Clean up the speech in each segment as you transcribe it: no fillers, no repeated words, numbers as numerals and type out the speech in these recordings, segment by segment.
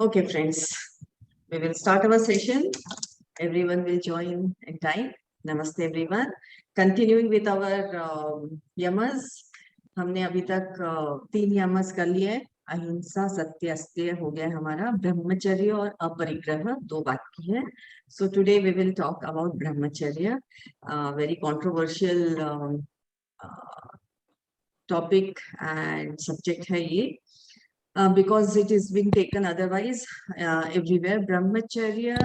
Okay, friends, we will start our session. Everyone will join in time. Namaste, everyone. Continuing with our yamas, हमने अभी तक 3 yamas कर लिए हैं. अहिंसा, सत्य, अस्तेय हो गया हमारा. ब्रह्मचर्य और अपरिग्रह 2 बाकी है. So today we will talk about brahmacharya, very controversial topic and subject है ये. Because it is being taken otherwise everywhere. Brahmacharya,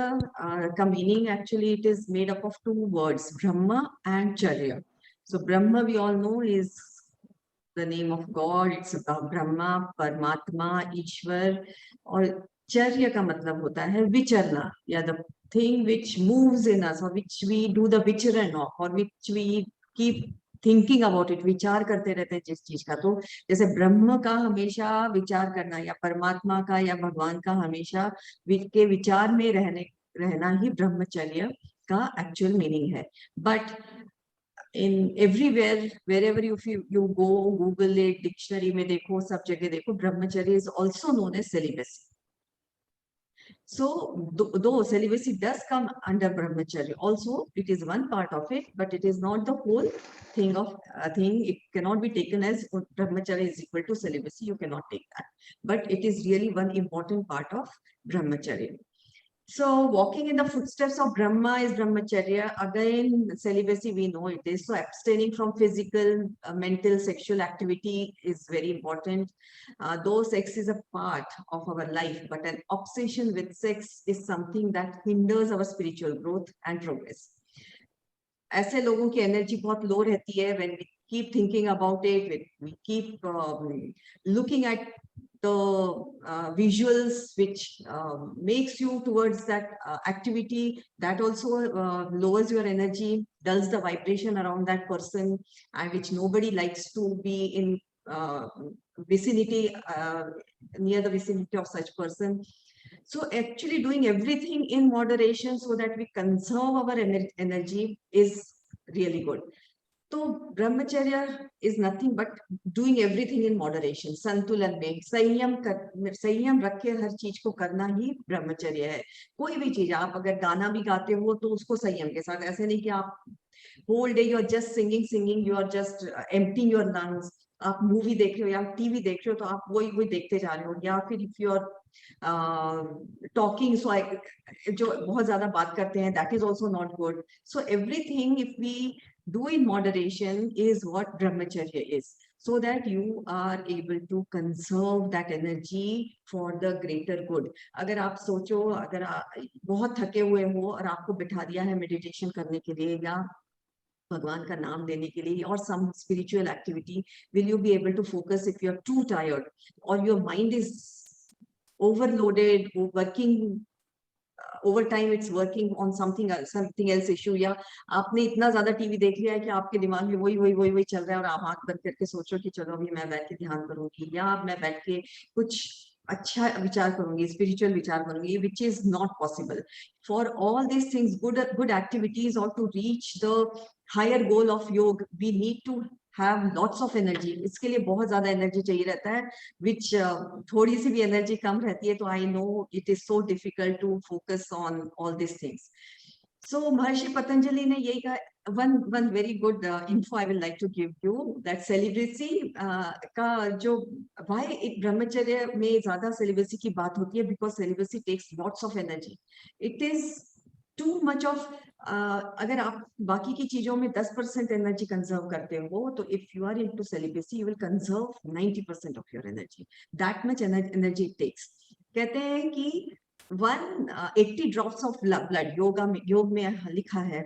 ka meaning actually it is made up of 2 words, Brahma and Charya. So Brahma we all know is the name of God. It's about Brahma, Paramatma, Ishwar. और Charya का मतलब होता है विचरना, या the thing which moves in us, or which we do the vicharan of, or which we keep thinking about it, विचार करते रहते हैं जिस चीज का. तो जैसे ब्रह्म का हमेशा विचार करना, या परमात्मा का या भगवान का हमेशा के विचार में रहना ही ब्रह्मचर्य का एक्चुअल मीनिंग है. But in everywhere, wherever you go, Google it, dictionary में देखो, सब जगह देखो, brahmacharya is also known as celibacy. So though celibacy does come under brahmacharya, also it is one part of it, but it is not the whole thing of thing. It cannot be taken as brahmacharya is equal to celibacy. You cannot take that, but it is really one important part of brahmacharya. So walking in the footsteps of Brahma is brahmacharya. Again, celibacy, we know it is. So abstaining from physical, mental, sexual activity is very important. Though sex is a part of our life, but an obsession with sex is something that hinders our spiritual growth and progress. ऐसे लोगों की energy बहुत लो रहती है. When we keep thinking about it, we keep looking at the visuals which makes you towards that activity, that also lowers your energy, dulls the vibration around that person, and which nobody likes to be in vicinity, near the vicinity of such person. So actually doing everything in moderation so that we conserve our energy is really good. तो ब्रह्मचर्य is nothing but doing everything in moderation, संतुलन में, संयम रख के हर चीज को करना ही ब्रह्मचर्य है. कोई भी चीज, आप अगर गाना भी गाते हो तो उसको संयम के साथ, ऐसे नहीं कि आप whole day you are just singing, you are just emptying your lungs. आप मूवी देख रहे हो या टीवी देख रहे हो तो आप वही देखते जा रहे हो, या फिर if you are talking, so जो बहुत ज्यादा बात करते हैं, that is also not good. So everything if we do in moderation is what brahmacharya is, so that you are able to conserve that energy for the greater good. अगर आप सोचो, अगर आप बहुत थके हुए हो और आपको बिठा दिया है मेडिटेशन करने के लिए या भगवान का नाम लेने के लिए or some spiritual activity, will you be able to focus if you are too tired or your mind is overloaded, working overtime, it's working on something else issue, या आपने इतना ज्यादा टीवी देख लिया है कि आपके दिमाग में वही चल रहा है और आप आंख बंद करके सोचो कि चलो अभी मैं बैठ के ध्यान करूंगी या मैं बैठ के कुछ अच्छा विचार करूंगी, स्पिरिचुअल विचार करूंगी, which is not possible. For all these things, good activities, or to reach the higher goal of yoga, we need to have lots of energy. इसके लिए बहुत ज्यादा एनर्जी चाहिए रहता है, which थोड़ी सी भी एनर्जी कम रहती है तो I know it is so difficult to focus on all these things. So Maharshi Patanjali ने यही कहा. One very good info I will like to give you, that celibacy का जो why it ब्रह्मचर्य में ज्यादा celibacy की बात होती है, because celibacy takes lots of energy. It is too much of अगर आप बाकी की चीजों में 10% एनर्जी कंजर्व करते हो तो if you are into celibacy you will conserve 90% of your energy. That much energy it takes. कहते हैं कि 80 drops of blood, योग में लिखा है,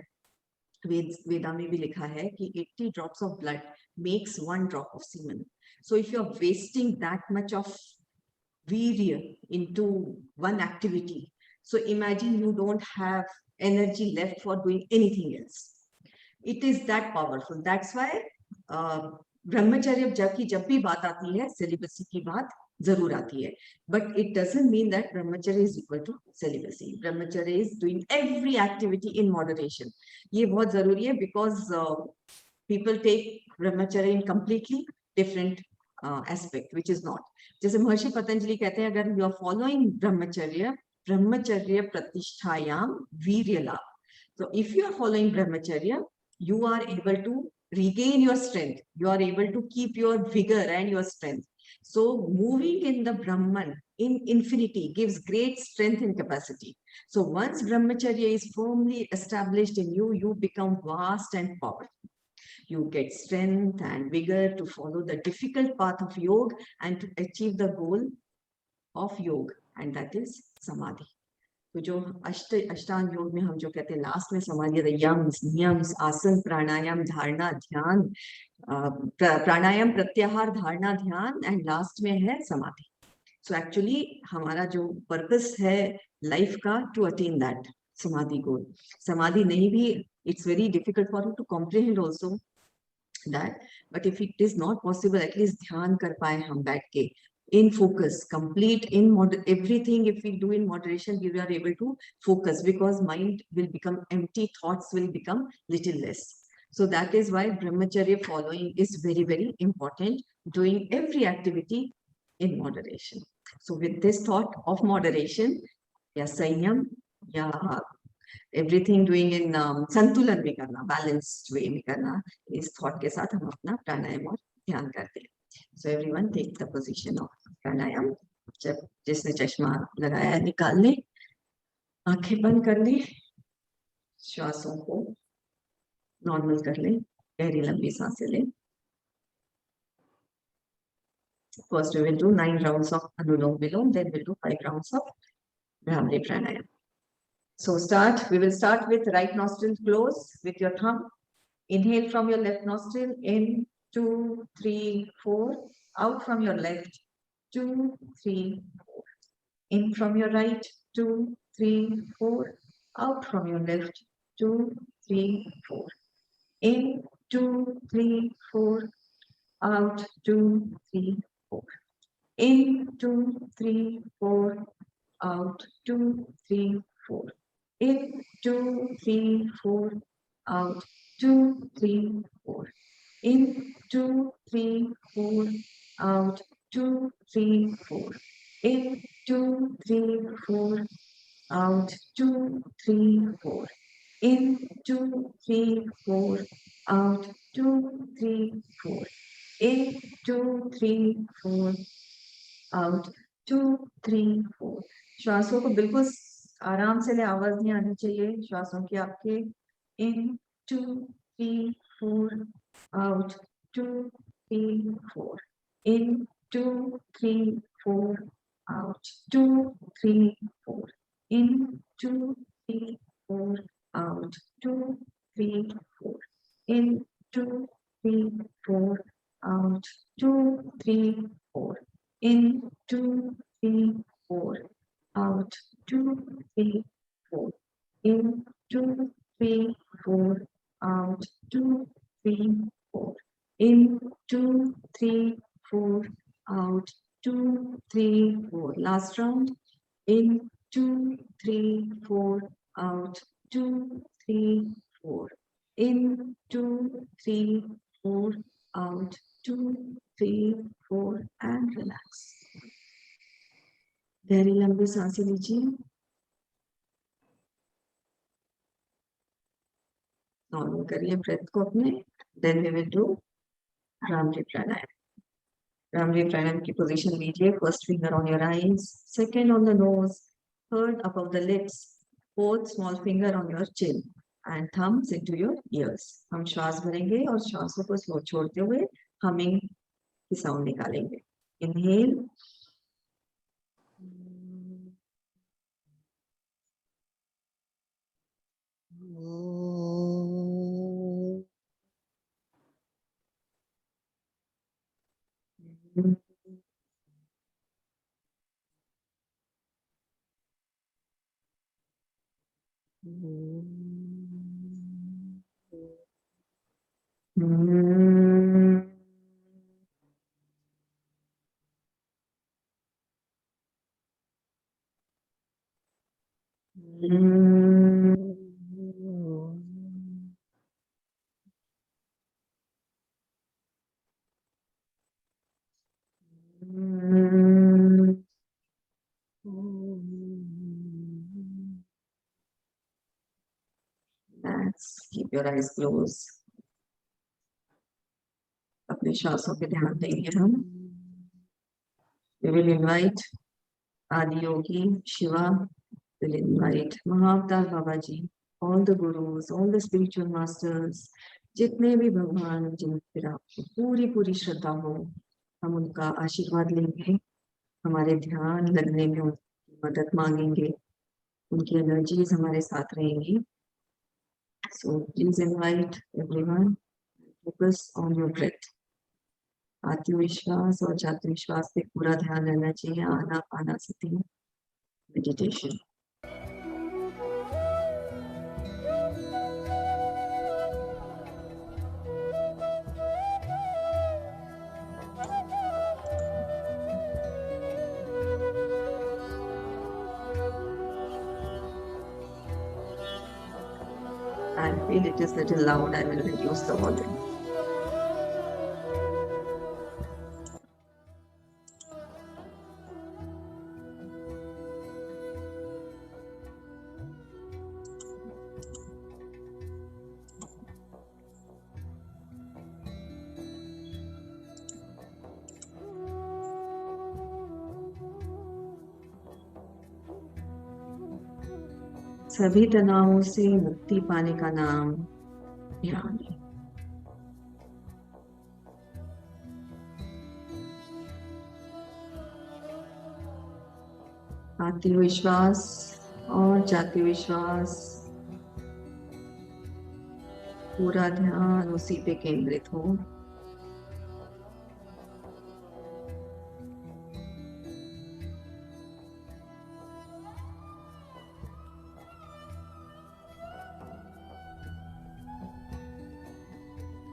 वेदा में भी लिखा है कि 80 drops of blood makes 1 drop of semen. So if you are wasting that much of virya into one activity, so imagine you don't have energy left for doing anything else. It is that powerful. That's why ब्रह्मचर्य जब भी बात आती है, celibacy की बात जरूर आती है, but it doesn't mean that brahmacharya is equal to celibacy. Brahmacharya is doing every activity in moderation. ये बहुत जरूरी है, because people take brahmacharya in completely different aspect, which is not. जैसे महर्षि पतंजलि कहते हैं, अगर you are following brahmacharya, brahmacharya pratisthayam virya labh. So if you are following brahmacharya, you are able to regain your strength. You are able to keep your vigor and your strength. So moving in the Brahman in infinity gives great strength and capacity. So once brahmacharya is firmly established in you, you become vast and powerful. You get strength and vigor to follow the difficult path of yoga and to achieve the goal of yoga, and that is samadhi. तो जो अष्टांग योग में हम जो कहते हैं last में समाधि, यम्स, नियम्स, आसन, प्राणायाम, धारणा, ध्यान, प्राणायाम, प्रत्याहार, धारणा, ध्यान, एंड लास्ट में है समाधि. सो एक्चुअली हमारा जो पर्पस है लाइफ का, टू अटेन दैट समाधि गोल. समाधि नहीं भी, it's very difficult for you to comprehend also that, but if it is not possible, at least ध्यान कर पाए हम बैठ के in focus, complete in everything. If we do in moderation, we are able to focus, because mind will become empty, thoughts will become little less. So that is why brahmacharya following is very, very important, doing every activity in moderation. So with this thought of moderation, या संयम, या everything doing in संतुलन में करना, balanced way में करना, इस thought के साथ हम अपना प्राणायाम और ध्यान करते हैं. So everyone take the position of pranayama. जब जिसने चश्मा लगाया है निकाल ले, आंखें बंद कर ले, श्वासों को नॉर्मल कर ले, गहरी लंबी सांसें ले. First we will do 9 rounds of Anulom Vilom, then we'll do 5 rounds of Bhramari Pranayam. So we will start with right nostril close with your thumb. Inhale from your left nostril, in 2, 3, 4, out from your left, 2, 3, 4. In from your right, 2, 3, 4, out from your left, 2, 3, 4. In, 2, 3, 4, out, 2, 3, 4. In, 2, 3, 4, out, 2, 3, 4. In, 2, 3, 4, out, 2, 3, 4. In, 2, 3, 4, out, 2, 3, 4. In, 2, 3, 4, out, 2, 3, 4. In, 2, 3, 4, out, 2, 3, 4. In, 2, 3, 4, out, 2, 3, 4. श्वासों को बिल्कुल आराम से ले, आवाज नहीं आनी चाहिए श्वासों की आपके. In, 2, 3, 4, out, 2, 3, 4. In, 2, 3, 4, out, 2, 3, 4. In, 2, 3, 4, out, 2, 3, 4. In, 2, 3, 4, out, 2, 3, 4. In, 2, 3, 4, out, 2, 3, 4. In, 2, 3, 4, out, 2, 3, 4. In, 2, 3, 4, out, 2, 3, 4. Last round. In, 2, 3, 4, out, 2, 3, 4. In, 2, 3, 4, out, 2, 3, 4, and relax. गहरी लंबी सांसें लीजिए. नॉर्मल करिए ब्रेथ को अपने. Then we will do bhramari pranayama. Bhramari pranayama की पोजीशन लीजिए. First finger on your eyes, second on the nose, third above the lips, fourth small finger on your chin, and thumbs into your ears. हम श्वास भरेंगे और श्वासों को स्लो छोड़ते हुए हमिंग की साउंड निकालेंगे. Inhale, Keep your eyes closed. अपने श्वासों पे ध्यान देंगे हम. We will invite Adi Yogi, Shiva. Will invite Mahavatar Babaji, all the gurus, all the spiritual masters, जितने भी भगवान जिन पर आपको पूरी पूरी श्रद्धा हो, हम उनका आशीर्वाद लेंगे. हमारे ध्यान लगने में उनकी मदद मांगेंगे. उनकी एनर्जीज हमारे साथ रहेंगी. So please invite everyone. Focus on your breath. आत्मविश्वास और जातविश्वास पे पूरा ध्यान रहना चाहिए. Anapanasati meditation. I feel it is little loud. I will reduce the volume. सभी तनावों से मुक्ति पाने का नाम ध्यान है. आत्मविश्वास और जातिविश्वास, पूरा ध्यान उसी पे केंद्रित हो.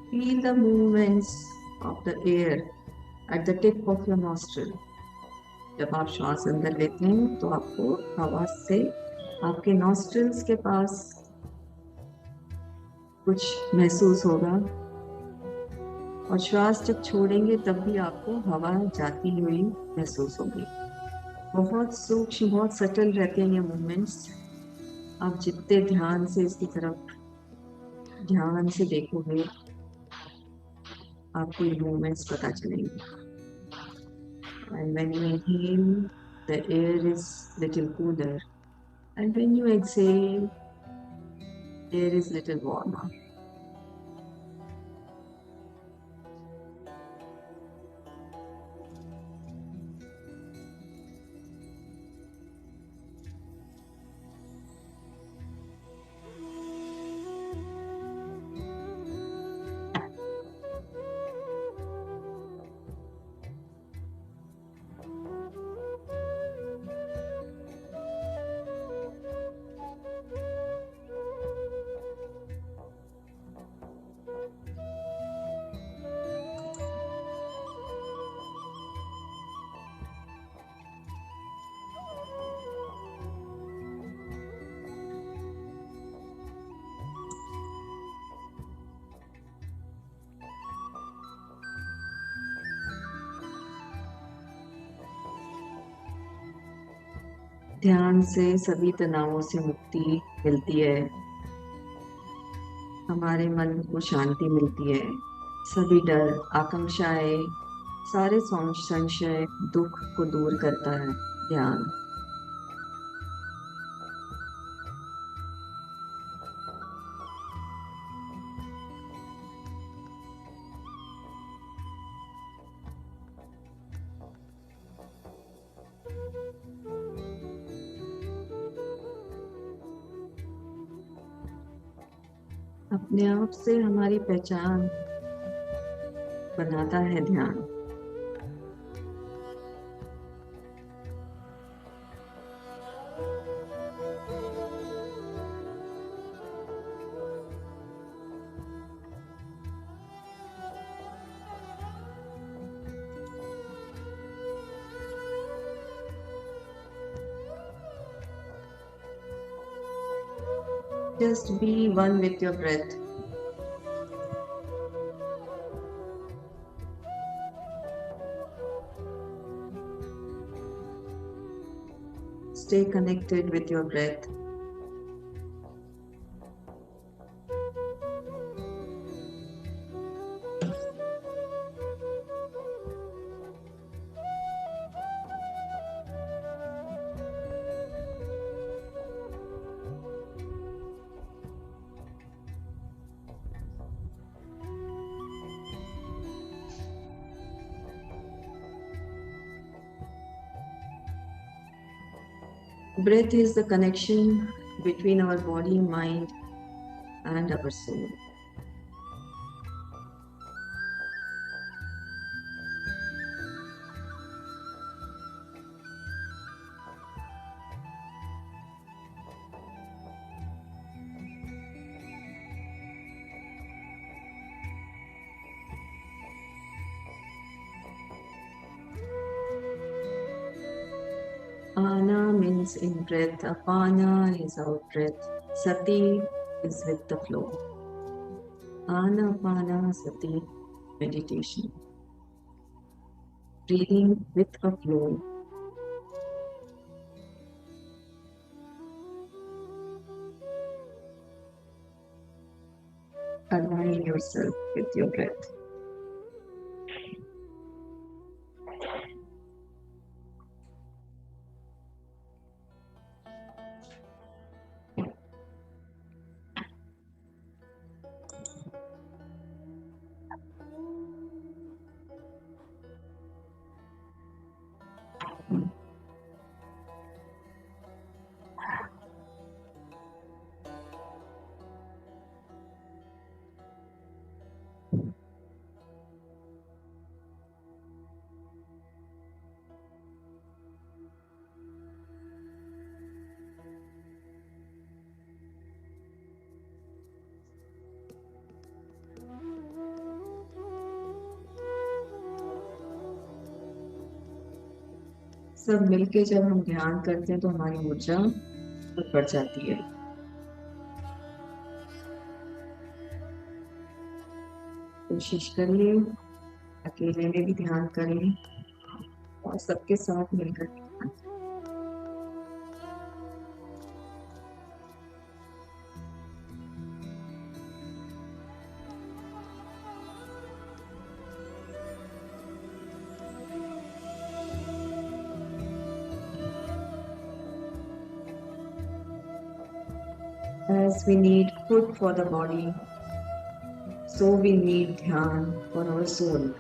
Feel the movements of the air at the tip of your nostril. जब आप श्वास अंदर लेते हैं तो आपको हवा से आपके नॉस्ट्रिल्स के पास कुछ महसूस होगा, और श्वास जब छोड़ेंगे तब भी आपको हवा जाती हुई महसूस होगी. बहुत सूक्ष्म, बहुत सटल रहते हैं ये मूवमेंट्स. आप जितने ध्यान से इसकी तरफ ध्यान से देखोगे, आपको ये मूवमेंट्स पता चलेंगे. And when you inhale, the air is little cooler, and when you exhale, air is little warmer. ध्यान से सभी तनावों से मुक्ति मिलती है. हमारे मन को शांति मिलती है. सभी डर, आकांक्षाएं, सारे संशय, दुख को दूर करता है ध्यान. अपने आप से हमारी पहचान बनाता है ध्यान. Just be one with your breath. Stay connected with your breath. Breath is the connection between our body, mind, and our soul. Ana means in breath, apana is out breath, sati is with the flow. Anapana sati meditation, breathing with a flow. Align yourself with your breath. सब मिलके जब हम ध्यान करते हैं तो हमारी ऊर्जा बढ़ जाती है। कोशिश करिए अकेले में भी ध्यान करें और सबके साथ मिलकर ध्यान करें। As we need food for the body, so we need dhyan for our soul.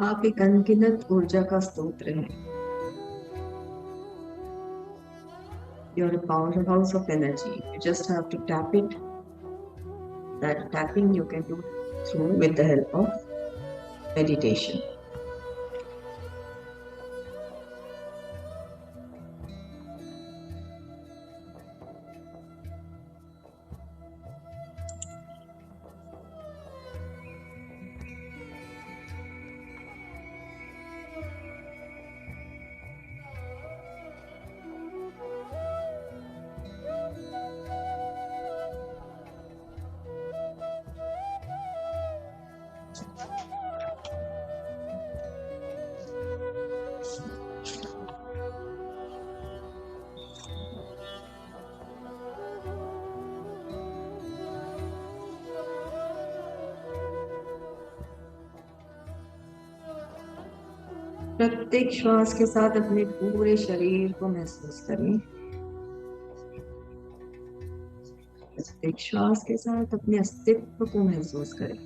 आप एक अनगिनत ऊर्जा का स्रोत हैं। You're a powerhouse of energy. You just have to tap it. That tapping you can do through with the help of meditation. प्रत्येक श्वास के साथ अपने पूरे शरीर को महसूस करें। प्रत्येक श्वास के साथ अपने अस्तित्व को महसूस करें।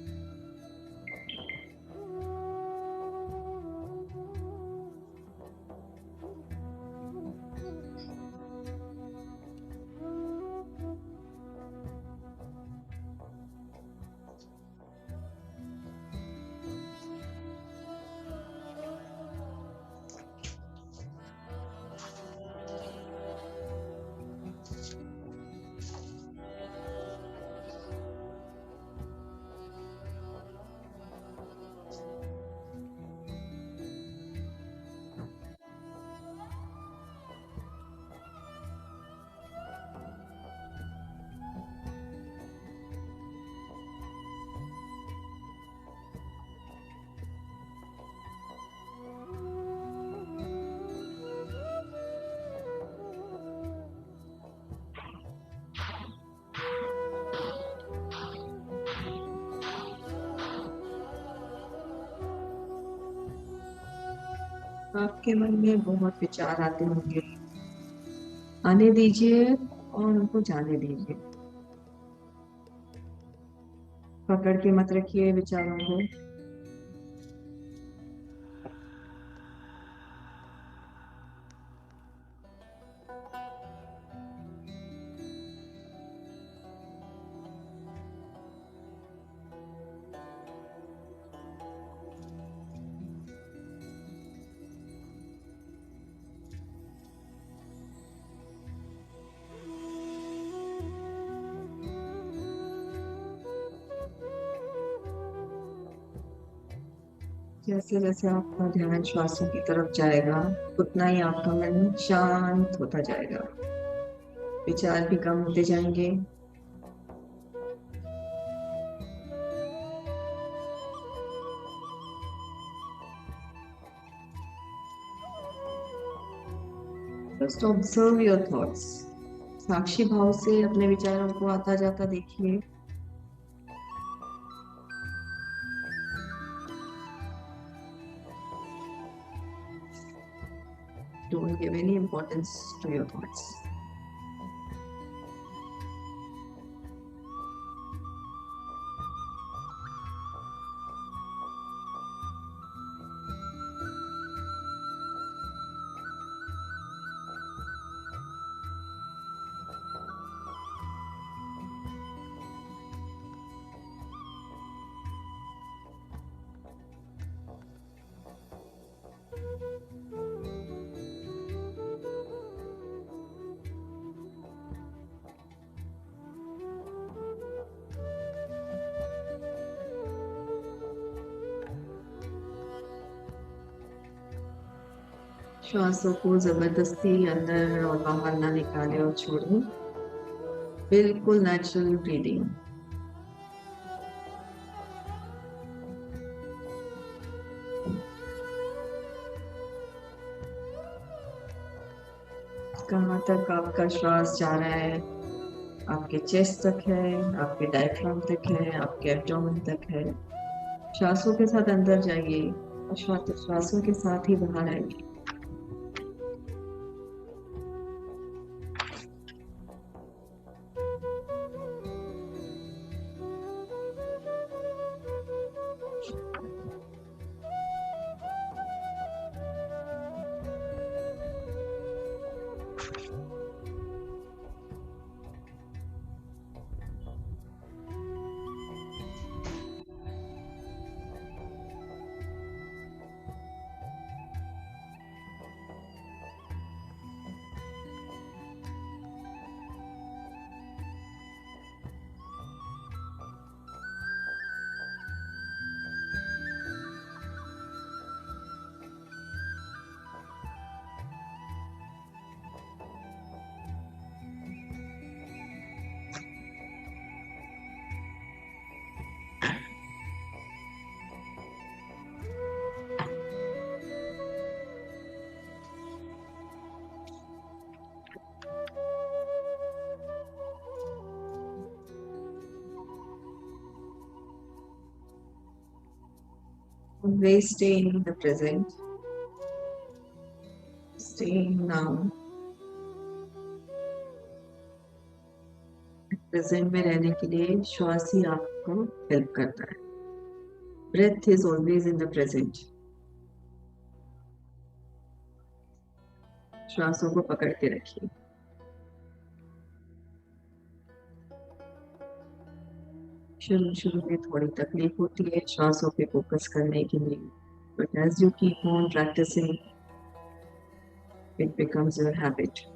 आपके मन में बहुत विचार आते होंगे, आने दीजिए और उनको जाने दीजिए। पकड़ के मत रखिए विचारों को। जैसे जैसे आपका ध्यान श्वासों की तरफ जाएगा, उतना ही आपका मन शांत होता जाएगा, विचार भी कम होते जाएंगे। Just observe your thoughts. साक्षी भाव से अपने विचारों को आता जाता देखिए। Don't give any importance to your thoughts. श्वासों को जबरदस्ती अंदर और बाहर ना निकाले और छोड़े। बिल्कुल नेचुरल ब्रीदिंग। कहाँ तक आपका श्वास जा रहा है? आपके चेस्ट तक है, आपके डायफ्राम तक है, आपके एब्डोमेन तक है। श्वासों के साथ अंदर जाइए और श्वासों के साथ ही बाहर आइए। Always stay in the present. Stay now. Present में रहने के लिए श्वास ही आपको हेल्प करता है। Breath is always in the present. श्वासों को पकड़ के रखिए। शुरू में थोड़ी तकलीफ होती है श्वासों पे फोकस करने के लिए, but as you keep on practising it becomes your habit.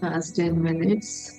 Past 10 minutes.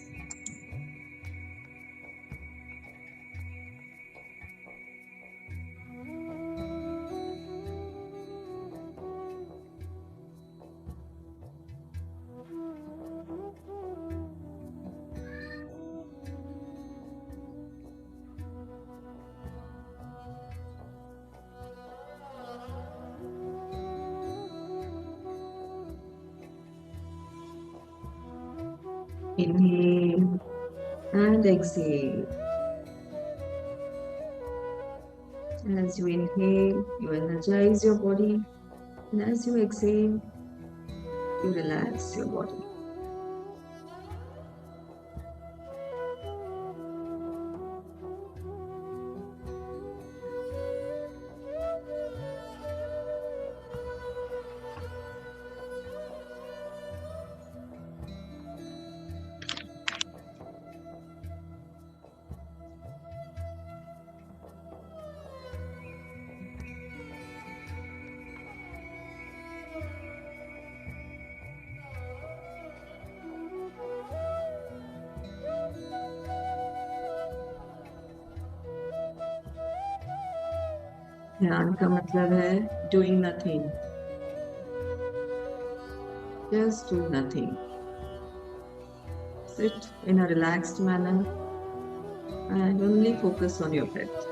Inhale and exhale. As you inhale, you energize your body, and as you exhale, you relax your body. ध्यान का मतलब है doing nothing. Just do nothing. Sit in a relaxed manner and only focus on your breath.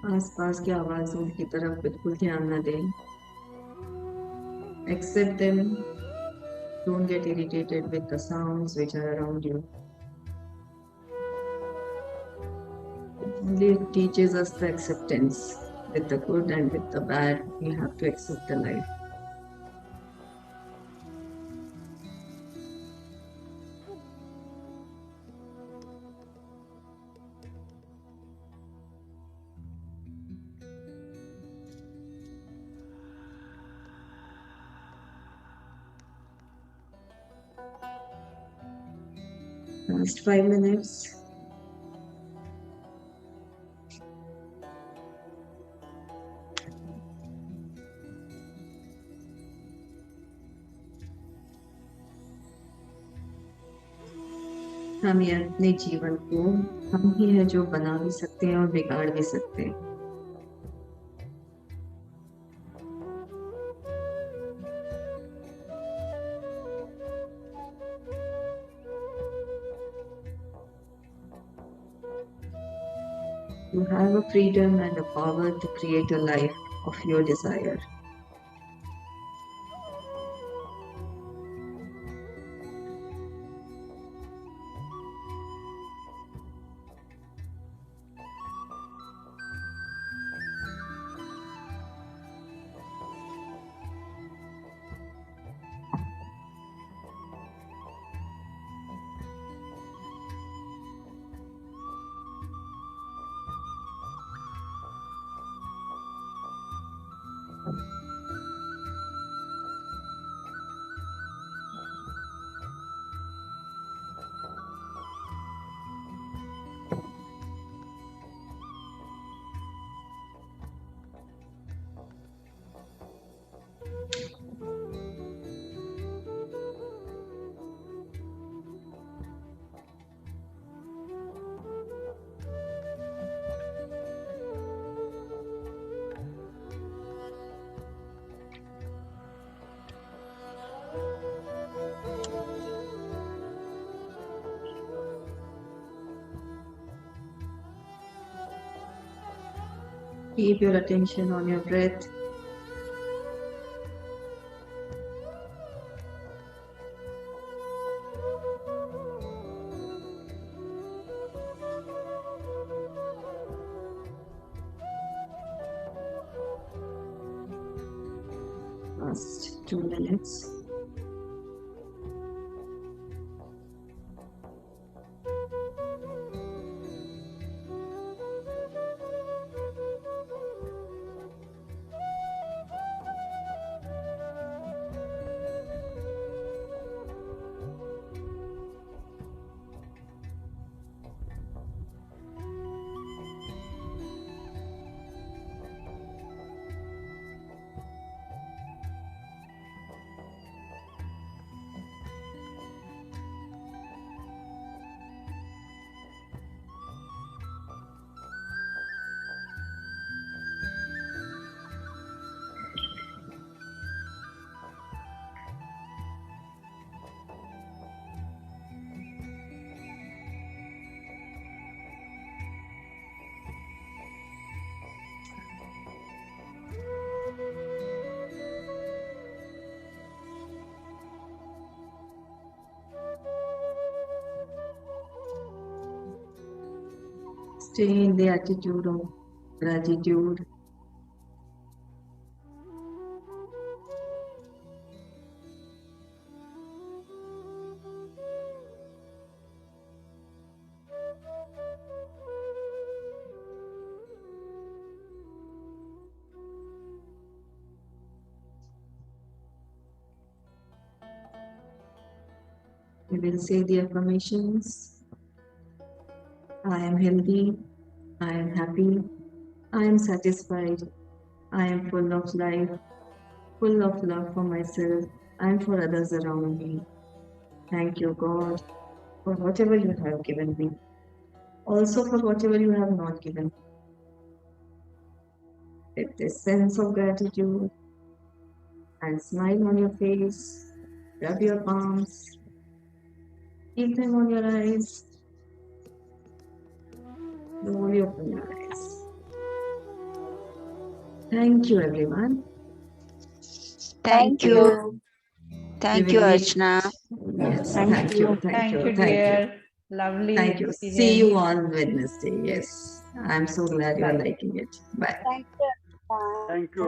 आसपास की आवाजों की तरफ बिल्कुल ध्यान न दें. Accept them. Don't get irritated with the sounds which are around you. Only it teaches us the acceptance. With the good and with the bad, we have to accept the life. Last 5 minutes. हम ये अपने जीवन को हम ही है जो बना भी सकते हैं और बिगाड़ भी सकते हैं. You have a freedom and a power to create a life of your desire. Keep your attention on your breath. Last 2 minutes. Stay in the attitude of gratitude. We will say the affirmations. I am healthy. I am happy. I am satisfied. I am full of life, full of love for myself and for others around me. Thank you, God, for whatever you have given me. Also for whatever you have not given. With this sense of gratitude and smile on your face, rub your palms, keep them on your eyes. Slowly open your eyes. Thank you, everyone. Thank you. Thank We you, will meet. Archana. Yes, Thank thank you, you. thank Thank you, you, thank you. dear. Lovely Thank you. experience. See you on Wednesday. Yes, I'm so glad you are Bye. liking it. Bye. Thank you. Thank you.